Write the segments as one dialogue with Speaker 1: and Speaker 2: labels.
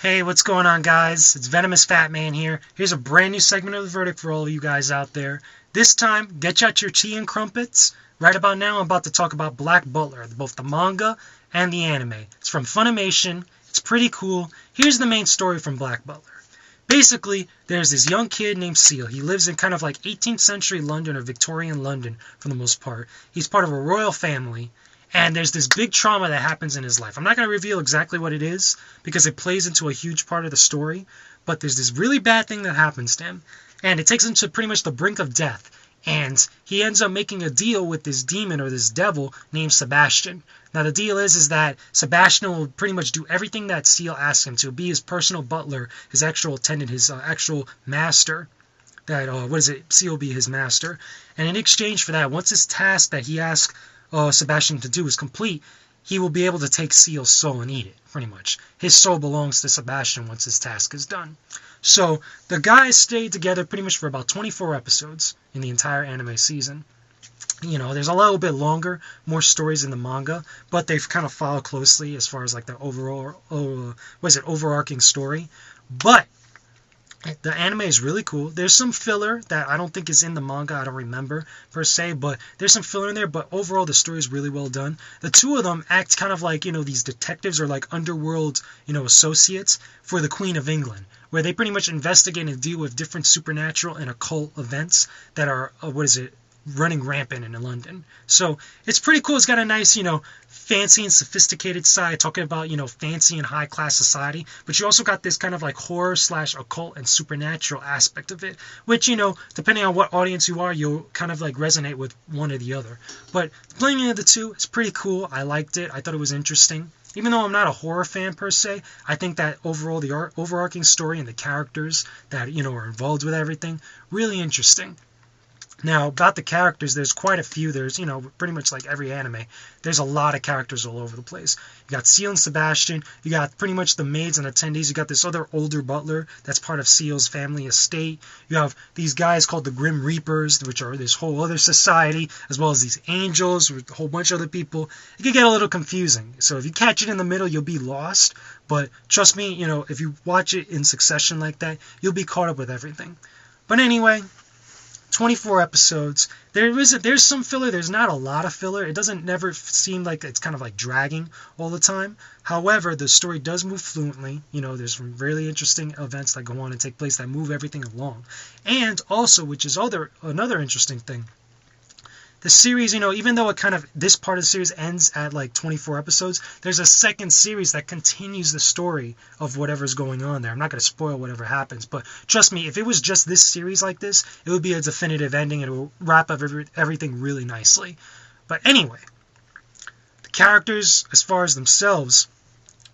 Speaker 1: Hey, what's going on, guys? It's Venomous Fat Man here. Here's a brand new segment of The Verdict for all of you guys out there. This time, get out your tea and crumpets. Right about now, I'm about to talk about Black Butler, both the manga and the anime. It's from Funimation. It's pretty cool. Here's the main story from Black Butler. Basically, there's this young kid named Seal. He lives in kind of like 18th century London or Victorian London for the most part. He's part of a royal family. And there's this big trauma that happens in his life. I'm not going to reveal exactly what it is because it plays into a huge part of the story. But there's this really bad thing that happens to him. And it takes him to pretty much the brink of death. And he ends up making a deal with this demon or this devil named Sebastian. Now the deal is that Sebastian will pretty much do everything that Seal asks him to. Be his personal butler, his actual attendant, his actual master. Seal will be his master. And in exchange for that, once his task that he asks Sebastian to do is complete, he will be able to take Seal's soul and eat it, pretty much. His soul belongs to Sebastian once his task is done. So, the guys stayed together pretty much for about 24 episodes in the entire anime season. You know, there's a little bit longer, more stories in the manga, but they've kind of followed closely as far as like the overarching story. But the anime is really cool. There's some filler that I don't think is in the manga. I don't remember per se, but there's some filler in there. But overall, the story is really well done. The two of them act kind of like, these detectives or like underworld, associates for the Queen of England, where they pretty much investigate and deal with different supernatural and occult events that are, running rampant in London. So it's pretty cool. It's got a nice, fancy and sophisticated side, talking about, fancy and high class society. But you also got this kind of like horror / occult and supernatural aspect of it, which, depending on what audience you are, you'll kind of like resonate with one or the other. But the blending of the two is pretty cool. I liked it. I thought it was interesting. Even though I'm not a horror fan per se, I think that overall the overarching story and the characters that, are involved with everything, really interesting. Now, about the characters, there's quite a few. There's, pretty much like every anime, there's a lot of characters all over the place. You got Seal and Sebastian. You got pretty much the maids and attendees. You got this other older butler that's part of Seal's family estate. You have these guys called the Grim Reapers, which are this whole other society, as well as these angels with a whole bunch of other people. It can get a little confusing. So if you catch it in the middle, you'll be lost. But trust me, if you watch it in succession like that, you'll be caught up with everything. But anyway, 24 episodes. There's some filler. There's not a lot of filler. It doesn't never seem like it's kind of like dragging all the time. However, the story does move fluently. There's some really interesting events that go on and take place that move everything along. And also, which is another interesting thing, the series, even though this part of the series ends at like 24 episodes, there's a second series that continues the story of whatever's going on there. I'm not going to spoil whatever happens, but trust me, if it was just this series like this, it would be a definitive ending and it will wrap up everything really nicely. But anyway, the characters, as far as themselves,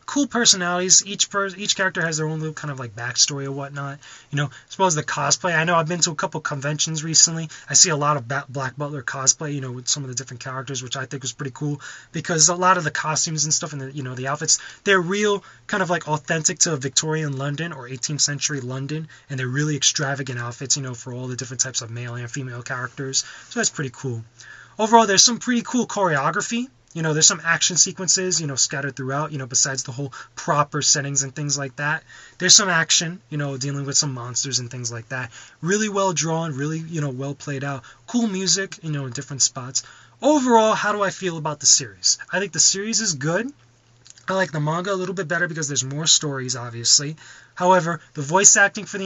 Speaker 1: cool personalities. Each character has their own little kind of like backstory or whatnot. As well as the cosplay. I know I've been to a couple conventions recently. I see a lot of Black Butler cosplay, with some of the different characters, which I think was pretty cool because a lot of the costumes and stuff and the outfits, they're real kind of like authentic to Victorian London or 18th century London, and they're really extravagant outfits, for all the different types of male and female characters. So that's pretty cool. Overall, there's some pretty cool choreography. There's some action sequences, scattered throughout, besides the whole proper settings and things like that. There's some action, dealing with some monsters and things like that. Really well drawn, really, well played out. Cool music, in different spots. Overall, how do I feel about the series? I think the series is good. I like the manga a little bit better because there's more stories, obviously. However, the voice acting for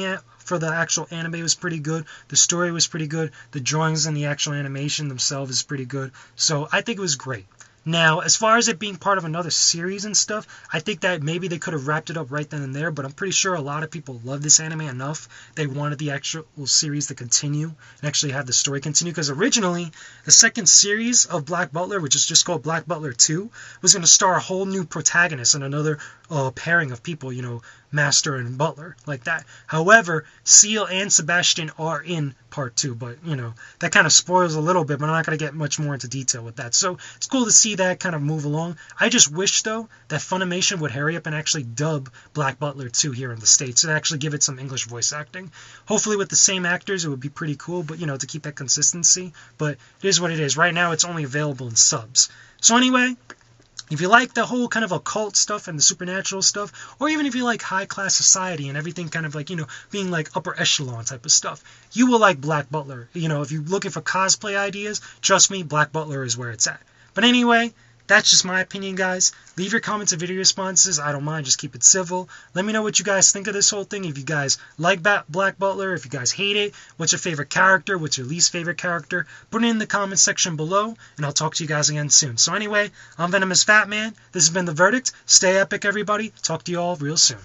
Speaker 1: the actual anime was pretty good. The story was pretty good. The drawings and the actual animation themselves is pretty good. So I think it was great. Now, as far as it being part of another series and stuff, I think that maybe they could have wrapped it up right then and there, but I'm pretty sure a lot of people love this anime enough. They wanted the actual series to continue and actually have the story continue, because originally, the second series of Black Butler, which is just called Black Butler 2, was going to star a whole new protagonist and another pairing of people, Master and Butler, like that. However, Seal and Sebastian are in part 2, but, that kind of spoils a little bit, but I'm not going to get much more into detail with that. So, it's cool to see that kind of move along. I just wish, though, that Funimation would hurry up and actually dub Black Butler 2 here in the States and actually give it some English voice acting. Hopefully with the same actors, it would be pretty cool, but, to keep that consistency. But it is what it is. Right now, it's only available in subs. So anyway, If you like the whole kind of occult stuff and the supernatural stuff, or even if you like high class society and everything kind of like, being like upper echelon type of stuff, you will like Black Butler. If you're looking for cosplay ideas, trust me, Black Butler is where it's at. But anyway, that's just my opinion, guys. Leave your comments and video responses. I don't mind. Just keep it civil. Let me know what you guys think of this whole thing. If you guys like Black Butler, if you guys hate it, what's your favorite character, what's your least favorite character, put it in the comments section below, and I'll talk to you guys again soon. So anyway, I'm Venomous Fat Man. This has been The Verdict. Stay epic, everybody. Talk to you all real soon.